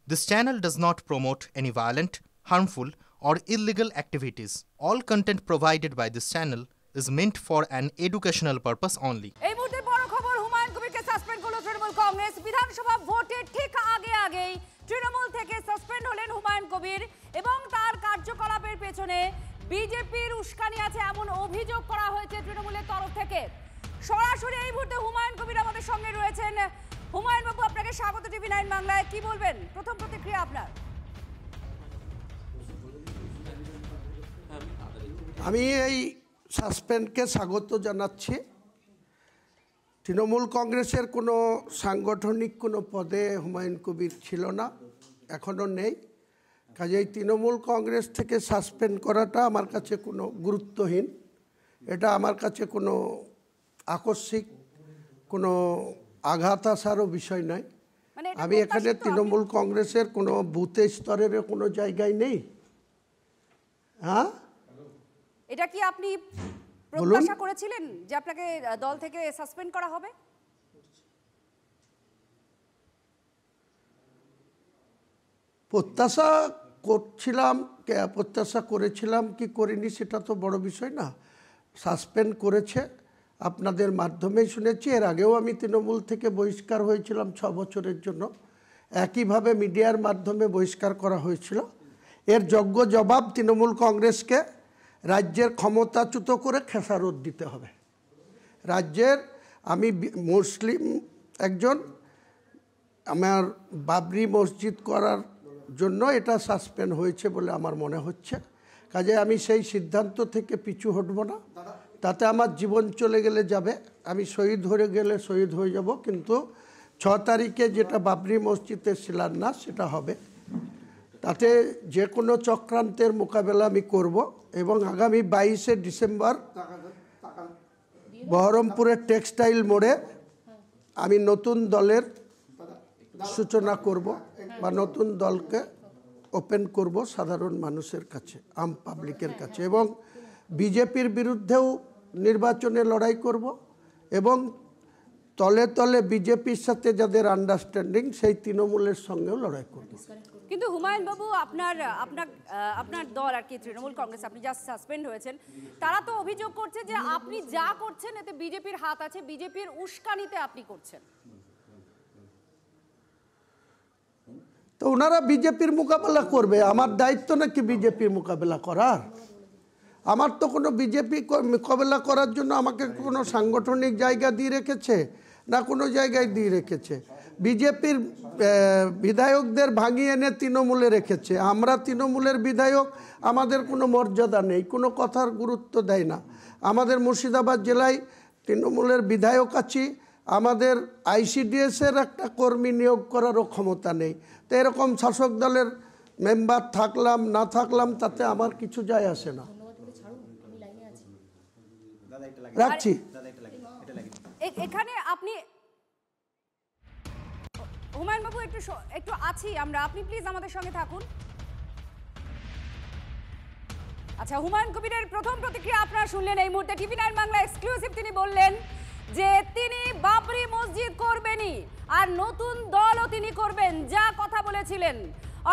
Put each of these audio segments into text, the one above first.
This channel does not promote any violent, harmful, or illegal activities. All content provided by this channel is meant for an educational purpose only. এই মুহূর্তে বড় খবর, Humayun কবিরকে suspend করলো তৃণমূল কংগ্রেস। বিধানসভা ভোটের ঠিক আগেই তৃণমূল থেকে সাসপেন্ড হলেন হুমায়ুন কবির এবং তার কার্যকলাপের পেছনে বিজেপির উস্কানি আছে এমন অভিযোগ করা হয়েছে তৃণমূলের তরফ থেকে। সরাসরি এই মুহূর্তে হুমায়ুন কবির আমাদের সঙ্গে রয়েছেন। হুমায়ুন বাবু, আপনাকে স্বাগত টিভি9 বাংলায়। কি বলবেন, প্রথম প্রতিক্রিয়া আপনার? আমি এই সাসপেন্ডকে স্বাগত জানাচ্ছি। তৃণমূল কংগ্রেসের কোনো সাংগঠনিক কোনো পদে হুমায়ুন কবির ছিল না, এখনও নেই। কাজেই তৃণমূল কংগ্রেস থেকে সাসপেন্ড করাটা আমার কাছে কোনো গুরুত্বহীন, এটা আমার কাছে কোনো আকস্মিক কোনো আঘাত আসারও বিষয় নয়। আমি এখানে তৃণমূল কংগ্রেসের কোনো বুথ স্তরের কোনো জায়গায় নেই। হ্যাঁ, এটা কি আপনি প্রত্যাশা করেছিলেন যে আপনাকে দল থেকে সাসপেন্ড করা হবে? প্রত্যাশা করেছিলাম কি করিনি সেটা তো বড় বিষয় না। সাসপেন্ড করেছে আপনাদের মাধ্যমেই শুনেছি। এর আগেও আমি তৃণমূল থেকে বহিষ্কার হয়েছিলাম 6 বছরের জন্য, একইভাবে মিডিয়ার মাধ্যমে বহিষ্কার করা হয়েছিল। এর যোগ্য জবাব তৃণমূল কংগ্রেসকে রাজ্যের ক্ষমতাচ্যুত করে খেসারত দিতে হবে। রাজ্যের, আমি মুসলিম একজন, আমার বাবরি মসজিদ করার জন্য এটা সাসপেন্ড হয়েছে বলে আমার মনে হচ্ছে। কাজে আমি সেই সিদ্ধান্ত থেকে পিছু হটব না। তাতে আমার জীবন চলে গেলে যাবে, আমি শহীদ হয়ে গেলে শহীদ হয়ে যাব, কিন্তু 6 তারিখে যেটা বাবরি মসজিদের শিলান্যাস সেটা হবে। তাতে যে কোনো চক্রান্তের মোকাবেলা আমি করব এবং আগামী 22শে ডিসেম্বর বহরমপুরের টেক্সটাইল মোড়ে আমি নতুন দলের সূচনা করব বা নতুন দলকে ওপেন করব সাধারণ মানুষের কাছে, আম পাবলিকের কাছে, এবং বিজেপির বিরুদ্ধেও নির্বাচনে লড়াই করব এবং তলে তলে বিজেপির সাথে যাদের আন্ডারস্ট্যান্ডিং সেই তৃণমূলের সঙ্গেও লড়াই করব। কিন্তু হুমায়ুন বাবু, আপনার দল আর কি তৃণমূল কংগ্রেস, আপনি যা সাসপেন্ড হয়েছেন, তারা তো অভিযোগ করছে যে আপনি যা করছেন এতে বিজেপির হাত আছে, বিজেপির উস্কানিতে আপনি করছেন। তো ওনারা বিজেপির মোকাবেলা করবে, আমার দায়িত্ব নাকি বিজেপির মোকাবেলা করার? আমার তো কোনো বিজেপি মোকাবেলা করার জন্য আমাকে কোনো সাংগঠনিক জায়গা দিয়ে রেখেছে না কোনো জায়গায় দিয়ে রেখেছে। বিজেপির বিধায়কদের ভাঙিয়ে এনে তৃণমূলে রেখেছে। আমরা তৃণমূলের বিধায়ক, আমাদের কোনো মর্যাদা নেই, কোনো কথার গুরুত্ব দেয় না। আমাদের মুর্শিদাবাদ জেলায় তৃণমূলের বিধায়ক আছি, আমাদের আইসিডিএসের একটা কর্মী নিয়োগ করারও ক্ষমতা নেই। তো এরকম শাসক দলের মেম্বার থাকলাম না থাকলাম তাতে আমার কিছু যায় আসে না। রাখছি। এখানে আপনি হুমায়ুন বাবু একটু আছি আমরা, আপনি প্লিজ আমাদের সঙ্গে থাকুন। আচ্ছা, হুমায়ুন কবিরের প্রথম প্রতিক্রিয়া আপনারা শুনলেন এই মুহূর্তে টিভি9 বাংলা এক্সক্লুসিভ। তিনি বললেন যে তিনি বাবরি মসজিদ করবেনই আর নতুন দলও তিনি করবেন, যা কথা বলেছিলেন,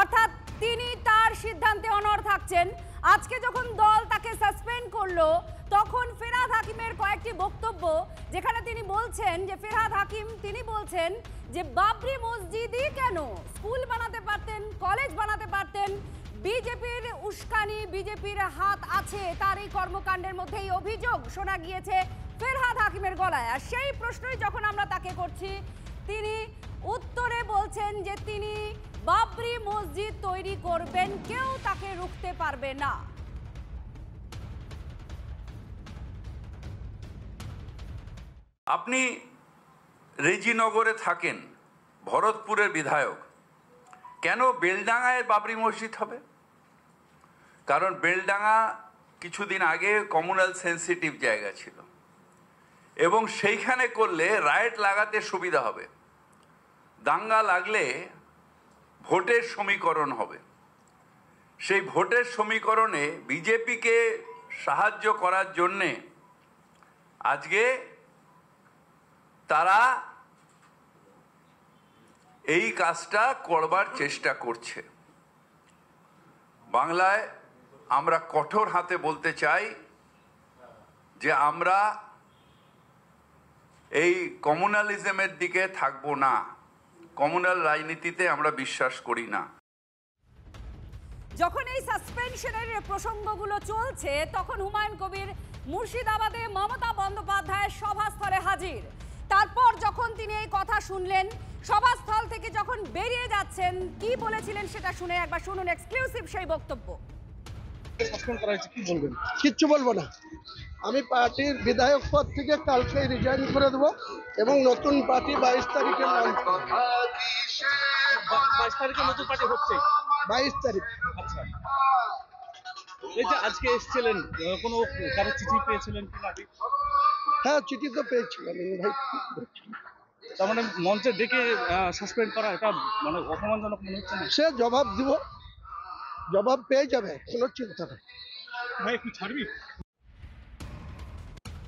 অর্থাৎ তিনি তার সিদ্ধান্তে অনড় থাকছেন। আজকে যখন দল তাকে সাসপেন্ড করলো তখন ফেরহাদ হাকিমের কয়েকটি বক্তব্য, যেখানে তিনি বলছেন যে ফেরহাদ হাকিম তিনি বলছেন যে বাবরি মসজিদই কেন, স্কুল বানাতে পারতেন, কলেজ বানাতে পারতেন। বিজেপির উস্কানি, বিজেপির হাত আছে তার এই কর্মকাণ্ডের মধ্যে, এই অভিযোগ শোনা গিয়েছে ফেরহাদ হাকিমের গলায়। আর সেই প্রশ্নই যখন আমরা তাকে করছি, তিনি উত্তরে বলছেন যে তিনি বাবরি মসজিদ তৈরি করবেন, কেউ তাকে রুখতে পারবে না। আপনি রেজিনগরে থাকেন, ভরতপুরের বিধায়ক, কেন বেলডাঙ্গায় বাবরি মসজিদ হবে? কারণ বেলডাঙ্গা কিছুদিন আগে কমিউনাল সেন্সিটিভ জায়গা ছিল এবং সেইখানে করলে রাইট লাগাতে সুবিধা হবে, দাঙ্গা লাগলে ভোটের সমীকরণ হবে। সেই ভোটের সমীকরণে বিজেপিকে সাহায্য করার জন্যে আজকে তারা এই কাজটা করবার চেষ্টা করছে। বাংলায় আমরা কঠোর হাতে বলতে চাই যে আমরা এই কমিউনালিজমের দিকে থাকবো না, কমিউনাল রাজনীতিতে আমরা বিশ্বাস করি না। যখন এই সাসপেনশনের প্রসঙ্গগুলো চলছে তখন হুমায়ুন কবির মুর্শিদাবাদে মমতা বন্দ্যোপাধ্যায়ের সভাস্থলে হাজির। তারপর যখন তিনি এই কথা শুনলেন, সভাস্থল থেকে যখন বেরিয়ে যাচ্ছেন, কি বলেছিলেন সেটা শুনে একবার শুনুন এক্সক্লুসিভ সেই বক্তব্য। কিচ্ছু বলবো না, আমি পার্টির বিধায়ক পদ থেকে কালকে রিজাইন করে দেবো এবং নতুন পার্টি 22 তারিখে লঞ্চ করব। 22 তারিখে নতুন পার্টি হচ্ছে 22 তারিখ। আচ্ছা, এই যে আজকে এসেছিলেন, কোনো কারো চিঠি পেয়েছিলেন কি না? হ্যাঁ, চিঠি তো পেয়েছিলাম ভাই। তার মানে মঞ্চে ডেকে সাসপেন্ড করা, এটা মানে অপমানজনক মনে হচ্ছে না? সে জবাব দিব, জবাব পেয়ে যাবে, কোনো চিন্তা নেই। ভাই একটু ছাড়বি?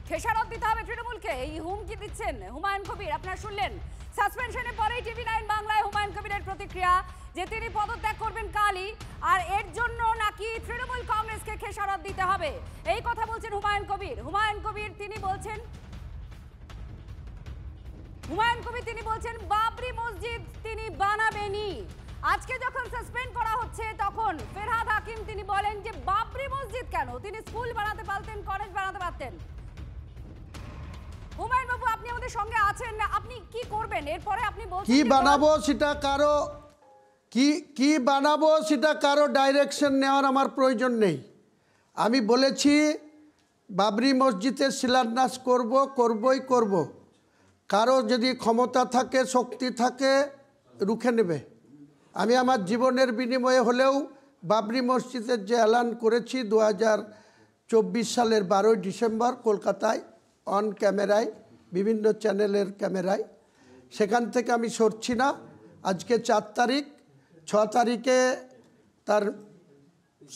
খেসারত দিতে হবে তৃণমূলকে, এই হুমকি দিচ্ছেন হুমায়ুন কবির। আপনারা শুনলেন সাসপেনশনের পরেই TV9 বাংলায় হুমায়ুন কবিরের প্রতিক্রিয়া যে তিনি পদত্যাগ করবেন কালই, আর এর জন্য নাকি তৃণমূল কংগ্রেসকে খেসারত দিতে হবে, এই কথা বলছেন হুমায়ুন কবির। হুমায়ুন কবির তিনি বলছেন বাবরি মসজিদ তিনি বানাবেনই। আজকে যখন সাসপেন্ড করা হচ্ছে তখন ফেরহাদ হাকিম তিনি বলেন যে বাবরি মসজিদ কেন, তিনি স্কুল বানাতে পারতেন, কলেজ বানাতে পারতেন। হুমায়ুন বাবু, আপনি আমাদের সঙ্গে আছেন, আপনি কি করবেন এরপরে? আপনি বলছেন কি বানাবো সেটা কারো কি বানাবো সেটা কারো ডাইরেকশন নেওয়ার আমার প্রয়োজন নেই। আমি বলেছি বাবরি মসজিদের শিলান্যাস করবই। কারো যদি ক্ষমতা থাকে, শক্তি থাকে, রুখে নেবে। আমি আমার জীবনের বিনিময়ে হলেও বাবরি মসজিদের যে এলান করেছি 2024 সালের 12 ডিসেম্বর কলকাতায় অন ক্যামেরায়, বিভিন্ন চ্যানেলের ক্যামেরায়, সেখান থেকে আমি সরছি না। আজকে 4 তারিখ, 6 তারিখে তার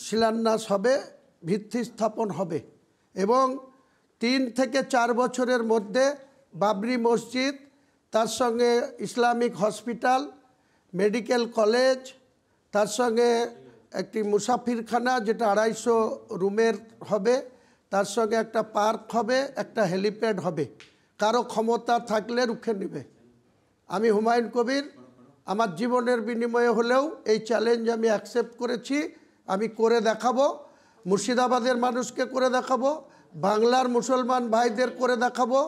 শিলান্যাস হবে, ভিত্তি স্থাপন হবে এবং 3 থেকে 4 বছরের মধ্যে বাবরি মসজিদ, তার সঙ্গে ইসলামিক হসপিটাল, মেডিকেল কলেজ, তার সঙ্গে একটি মুসাফিরখানা যেটা 250 রুমের হবে, তার সঙ্গে একটা পার্ক হবে, একটা হেলিপ্যাড হবে। কারো ক্ষমতা থাকলে রুখে নেবে। আমি হুমায়ুন কবির আমার জীবনের বিনিময়ে হলেও এই চ্যালেঞ্জ আমি অ্যাকসেপ্ট করেছি। আমি করে দেখাবো, মুর্শিদাবাদের মানুষকে করে দেখাবো, বাংলার মুসলমান ভাইদের করে দেখাবো,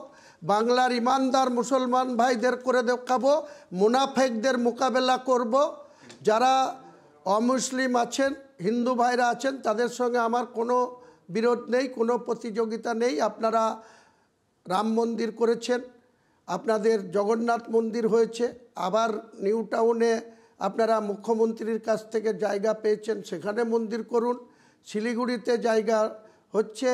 বাংলার ইমানদার মুসলমান ভাইদের করে দেখাবো, মুনাফেকদের মোকাবেলা করব। যারা অমুসলিম আছেন, হিন্দু ভাইরা আছেন, তাদের সঙ্গে আমার কোনো বিরোধ নেই, কোনো প্রতিযোগিতা নেই। আপনারা রাম মন্দির করেছেন, আপনাদের জগন্নাথ মন্দির হয়েছে, আবার নিউ টাউনে আপনারা মুখ্যমন্ত্রীর কাছ থেকে জায়গা পেয়েছেন, সেখানে মন্দির করুন। শিলিগুড়িতে জায়গা হচ্ছে,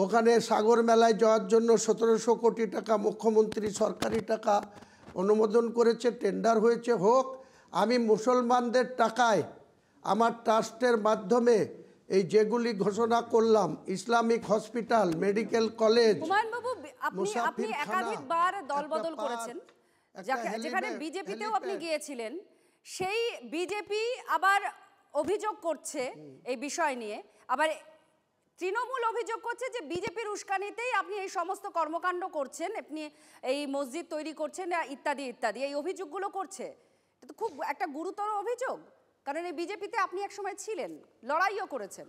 ওখানে সাগর মেলায় যাওয়ার জন্য 1700 কোটি টাকা মুখ্যমন্ত্রী সরকারি টাকা অনুমোদন করেছে, টেন্ডার হয়েছে, হোক। আমি মুসলমানদের টাকায় আমার ট্রাস্টের মাধ্যমে এই যেগুলি ঘোষণা করলাম, Islamic hospital, medical college, Humayun বাবু, আপনি একাধিকবার দলবদল করেছেন, যেখানে বিজেপিতেও আপনি গিয়েছিলেন। সেই বিজেপি আবার অভিযোগ করছে এই বিষয় নিয়ে, আবার তৃণমূল অভিযোগ করছে যে বিজেপির উস্কানিতেই আপনি এই সমস্ত কর্মকাণ্ড করছেন, আপনি এই মসজিদ তৈরি করছেন ইত্যাদি ইত্যাদি, এই অভিযোগগুলো করছে। এটা তো খুব একটা গুরুতর অভিযোগ, কারণ এই বিজেপিতে আপনি একসময় ছিলেন, লড়াইও করেছেন।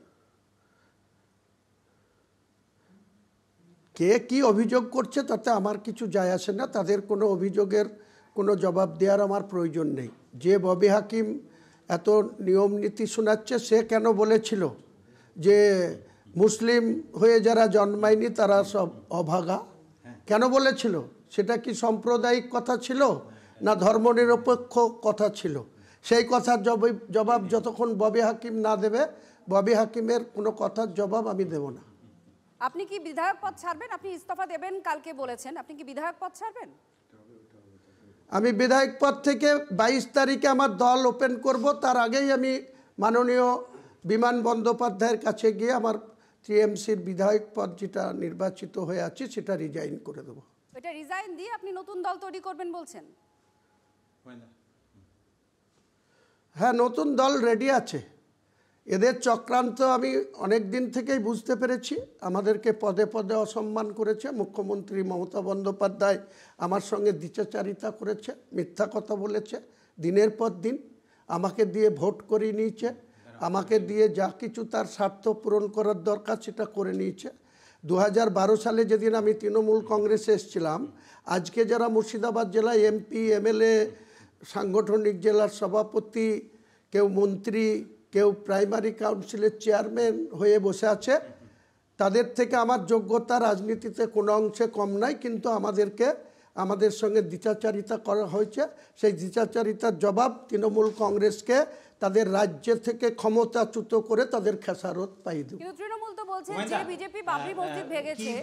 কে কি অভিযোগ করছে তাতে আমার কিছু যায় আসে না, তাদের কোনো অভিযোগের কোনো জবাব দেওয়ার আমার প্রয়োজন নেই। যে ববি হাকিম এত নিয়ম নীতি শোনাচ্ছে, সে কেন বলেছিল যে মুসলিম হয়ে যারা জন্মায়নি তারা সব অভাগা? কেন বলেছিল? সেটা কি সাম্প্রদায়িক কথা ছিল না ধর্মনিরপেক্ষ কথা ছিল? সেই কথার জবাব যতক্ষণ ববি হাকিম না দেবে, ববি হাকিমের কোনো কথার জবাব আমি দেব না। আপনি কি বিধায়ক পদ ছাড়বেন? আপনি ইস্তফা দেবেন কালকে বলেছেন, আপনি কি বিধায়ক পদ ছাড়বেন? আমি বিধায়ক পদ থেকে 22 তারিখে আমার দল ওপেন করব, তার আগেই আমি মাননীয় বিমান বন্দ্যোপাধ্যায়ের কাছে গিয়ে আমার টিএমসির বিধায়ক পদ যেটা নির্বাচিত হয়ে আছে সেটা রিজাইন করে দেবো। এটা রিজাইন দিয়ে আপনি নতুন দল তৈরি করবেন বলছেন? হ্যাঁ, নতুন দল রেডি আছে। এদের চক্রান্ত আমি অনেক দিন থেকেই বুঝতে পেরেছি। আমাদেরকে পদে পদে অসম্মান করেছে। মুখ্যমন্ত্রী মমতা বন্দ্যোপাধ্যায় আমার সঙ্গে দ্বিচারিতা করেছে, মিথ্যা কথা বলেছে দিনের পর দিন, আমাকে দিয়ে ভোট করিয়ে নিয়েছে, আমাকে দিয়ে যা কিছু তার স্বার্থ পূরণ করার দরকার সেটা করে নিয়েছে। 2012 সালে যেদিন আমি তৃণমূল কংগ্রেসে এসেছিলাম, আজকে যারা মুর্শিদাবাদ জেলায় এমপি, এমএলএ, সাংগঠনিক জেলার সভাপতি, কেউ মন্ত্রী, কেউ প্রাইমারি কাউন্সিলের চেয়ারম্যান হয়ে বসে আছে, তাদের থেকে আমার যোগ্যতা রাজনীতিতে কোনো অংশে কম নাই, কিন্তু আমাদের সঙ্গে দ্বিচারিতা করা হয়েছে। সেই দ্বিচারিতার জবাব তৃণমূল কংগ্রেসকে তাদের রাজ্য থেকে ক্ষমতাচ্যুত করে তাদের খেসারত পাইয়ে দেব। কিন্তু তৃণমূল তো বলছে যে বিজেপি বাবরি মসজিদ ভেঙেছে,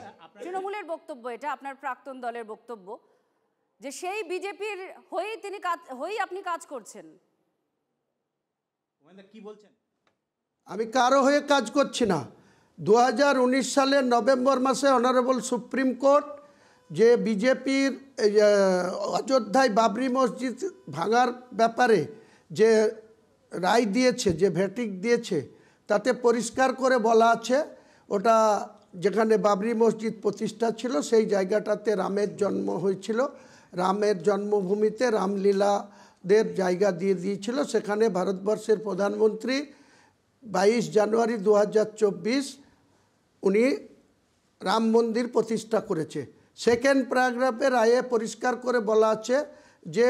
তৃণমূলের বক্তব্য এটা, আপনার প্রাক্তন দলের বক্তব্য, যে সেই বিজেপির হয়েই আপনি কাজ করছেন। কি বলছেন? আমি কারো হয়ে কাজ করছি না। 2019 সালের নভেম্বর মাসে অনারেবল সুপ্রিম কোর্ট যে বিজেপির অযোধ্যায় বাবরি মসজিদ ভাঙার ব্যাপারে যে রায় দিয়েছে, যে ভের্ডিক্ট দিয়েছে, তাতে পরিষ্কার করে বলা আছে ওটা যেখানে বাবরি মসজিদ প্রতিষ্ঠা ছিল সেই জায়গাটাতে রামের জন্ম হয়েছিল, রামের জন্মভূমিতে রামলীলাদের জায়গা দিয়ে দিয়েছিল। সেখানে ভারতবর্ষের প্রধানমন্ত্রী 22 জানুয়ারি 2024 উনি রাম মন্দির প্রতিষ্ঠা করেছে। সেকেন্ড প্যারাগ্রাফে রায়ে পরিষ্কার করে বলা আছে যে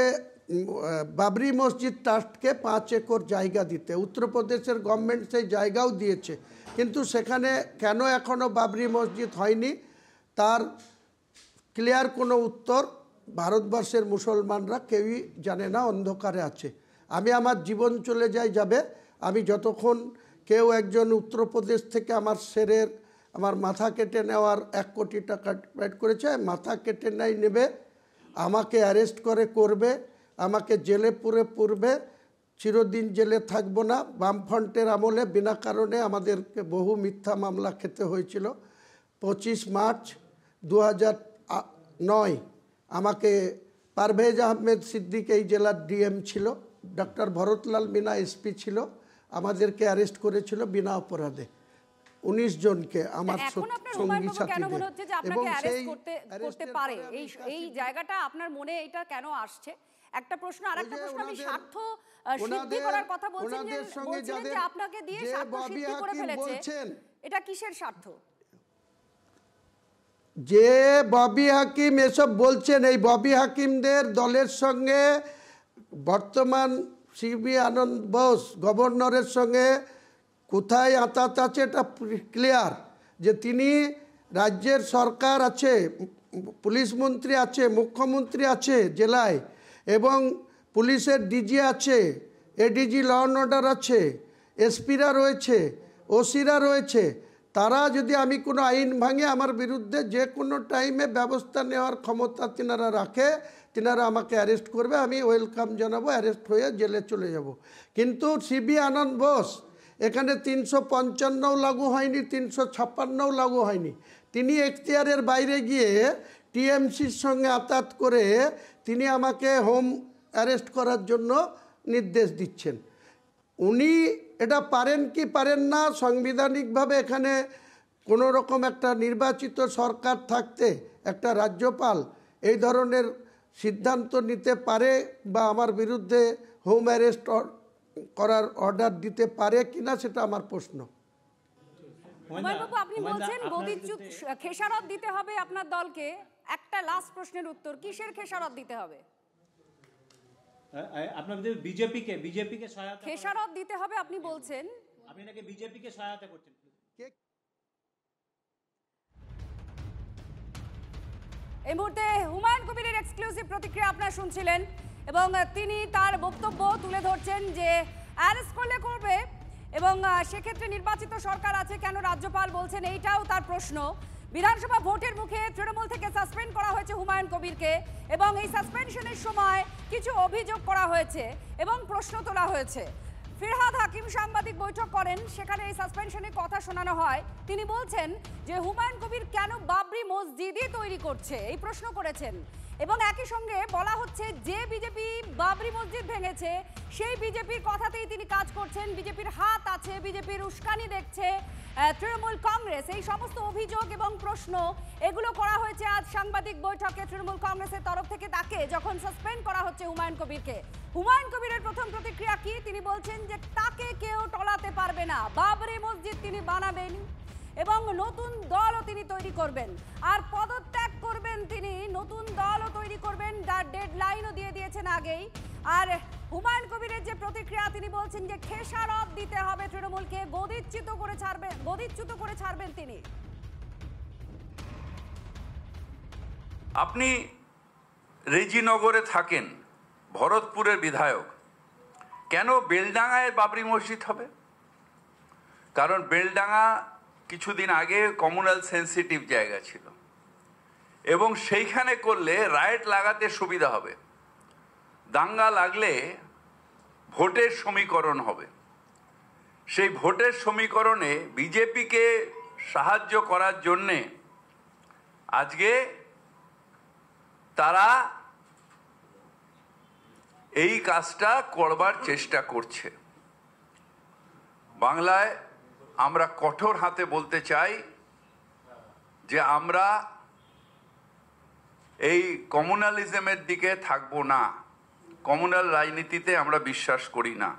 বাবরি মসজিদ ট্রাস্টকে 5 একর জায়গা দিতে। উত্তরপ্রদেশের গভর্নমেন্ট সেই জায়গাও দিয়েছে, কিন্তু সেখানে কেন এখনও বাবরি মসজিদ হয়নি তার ক্লিয়ার কোনো উত্তর ভারতবর্ষের মুসলমানরা কেউই জানে না, অন্ধকারে আছে। আমি আমার জীবন চলে যাবে, আমি যতক্ষণ কেউ একজন উত্তরপ্রদেশ থেকে আমার মাথা কেটে নেওয়ার 1 কোটি টাকা পেড করেছে, মাথা কেটে নেবে, আমাকে অ্যারেস্ট করবে, আমাকে জেলে পুরবে, চিরদিন জেলে থাকবো না। বামফ্রন্টের আমলে বিনা কারণে আমাদেরকে বহু মিথ্যা মামলা খেতে হয়েছিল। 25 মার্চ 2009 আমাকে পারভেজ আহমেদ সিদ্দিক এই জেলার ডিএম ছিল, ডক্টর ভরতলাল মিনা এসপি ছিল, আমাদেরকে অ্যারেস্ট করেছিল বিনা অপরাধে 19 জনকে আমার সঙ্গী সাথীদের। এবং সেই করতে পারে এই জায়গাটা আপনার মনে এটা কেন আসছে? একটা প্রশ্ন, আরেকটা প্রশ্ন, আমি স্বার্থ সিদ্ধি করার কথা বলছেন যে আপনাকে দিয়ে স্বার্থ সিদ্ধি করে ফেলেছে, এটা কিসের স্বার্থ? যে ববি হাকিম এসব বলছেন, এই ববি হাকিমদের দলের সঙ্গে বর্তমান সিবি আনন্দ বোস গভর্নরের সঙ্গে কোথায় আঁতাত আছে এটা ক্লিয়ার, যে তিনি রাজ্যের সরকার আছে, পুলিশ মন্ত্রী আছে, মুখ্যমন্ত্রী আছে জেলায়, এবং পুলিশের ডিজি আছে, এডিজি ল অ্যান্ড অর্ডার আছে, এসপিরা রয়েছে, ওসিরা রয়েছে। তারা যদি আমি কোনো আইন ভাঙে আমার বিরুদ্ধে যে কোনো টাইমে ব্যবস্থা নেওয়ার ক্ষমতা তিনারা রাখে, তিনারা আমাকে অ্যারেস্ট করবে, আমি ওয়েলকাম জানাবো, অ্যারেস্ট হয়ে জেলে চলে যাব। কিন্তু সিবি আনন্দ বোস এখানে 355 লাগু হয়নি, 356 লাগু হয়নি। তিনি এখতিয়ারের বাইরে গিয়ে টিএমসির সঙ্গে আতাত করে তিনি আমাকে হোম অ্যারেস্ট করার জন্য নির্দেশ দিচ্ছেন। উনি এটা পারেন কি পারেন না, সাংবিধানিকভাবে এখানে কোনো রকম একটা নির্বাচিত সরকার থাকতে একটা রাজ্যপাল এই ধরনের সিদ্ধান্ত নিতে পারে বা আমার বিরুদ্ধে হোম অ্যারেস্ট করার অর্ডার দিতে পারে কিনা সেটা আমার প্রশ্ন। হুমায়ুন বাবু, আপনি বলছেন গদিচ্যুত খেসারত দিতে হবে আপনার দলকে। একটা লাস্ট প্রশ্নের উত্তর, কিসের খেসারত দিতে হবে? আপনাদের বিজেপিকে সহায়তা খেসারত দিতে হবে আপনি বলছেন, আপনি নাকি বিজেপিকে সহায়তা করছেন। এই মুহূর্তে হুমায়ুন কবিরের এক্সক্লুসিভ প্রতিক্রিয়া আপনারা শুনছিলেন, এবং তিনি তার বক্তব্য তুলে ধরছেন যে অ্যারেস্ট করবে, এবং সেক্ষেত্রে নির্বাচিত সরকার আছে কেন রাজ্যপাল বলছেন এইটাও তার প্রশ্ন। বিধানসভা ভোটের মুখে তৃণমূল থেকে সাসপেন্ড করা হয়েছে হুমায়ুন কবিরকে, এবং এই সাসপেনশনের সময় কিছু অভিযোগ করা হয়েছে এবং প্রশ্ন তোলা হয়েছে। ফিরহাদ হাকিম সাংবাদিক বৈঠক করেন, সেখানে এই সাসপেনশনের কথা শোনানো হয়। তিনি বলছেন যে হুমায়ুন কবির কেন বাবরি মসজিদই তৈরি করছে, এই প্রশ্ন করেছেন। এবং একই সঙ্গে বলা হচ্ছে যে বিজেপি বাবরি মসজিদ ভেঙেছে সেই বিজেপির কথাতেই তিনি কাজ করছেন, বিজেপির হাত আছে, বিজেপির উস্কানি দেখছে তৃণমূল কংগ্রেস। এই সমস্ত অভিযোগ এবং প্রশ্ন এগুলো করা হয়েছে আজ সাংবাদিক বৈঠকে তৃণমূল কংগ্রেসের তরফ থেকে। তাকে যখন সাসপেন্ড করা হচ্ছে হুমায়ুন কবিরকে, হুমায়ুন কবিরের প্রথম প্রতিক্রিয়া কি? তিনি বলছেন যে তাকে কেউ টলাতে পারবে না, বাবরি মসজিদ তিনি বানাবেন এবং নতুন দলও তিনি তৈরি করবেন, আর পদত্যাগ করবেন তিনি, নতুন দলও তৈরি করবেন, তার ডেডলাইনও দিয়ে দিয়েছেন আগেই। আর হুমায়ুন কবিরের যে প্রতিক্রিয়া, তিনি বলছেন যে খেসারত দিতে হবে তৃণমূলকে, গদিচ্যুত করে ছাড়বেন তিনি। আপনি রেজিনগরে থাকেন, ভরতপুরের বিধায়ক, কেন বেলডাঙ্গায় বাবরি মসজিদ হবে? কারণ বেলডাঙ্গা কিছুদিন আগে কমিউনাল সেন্সিটিভ জায়গা ছিল এবং সেইখানে করলে রাইট লাগাতে সুবিধা হবে, দাঙ্গা লাগলে ভোটের সমীকরণ হবে। সেই ভোটের সমীকরণে বিজেপিকে সাহায্য করার জন্যে আজকে তারা এই কাজটা করবার চেষ্টা করছে। বাংলায় আমরা কঠোর হাতে বলতে চাই যে আমরা এই কমিউনালিজমের দিকে থাকবো না, কমিউনাল রাজনীতিতে আমরা বিশ্বাস করি না।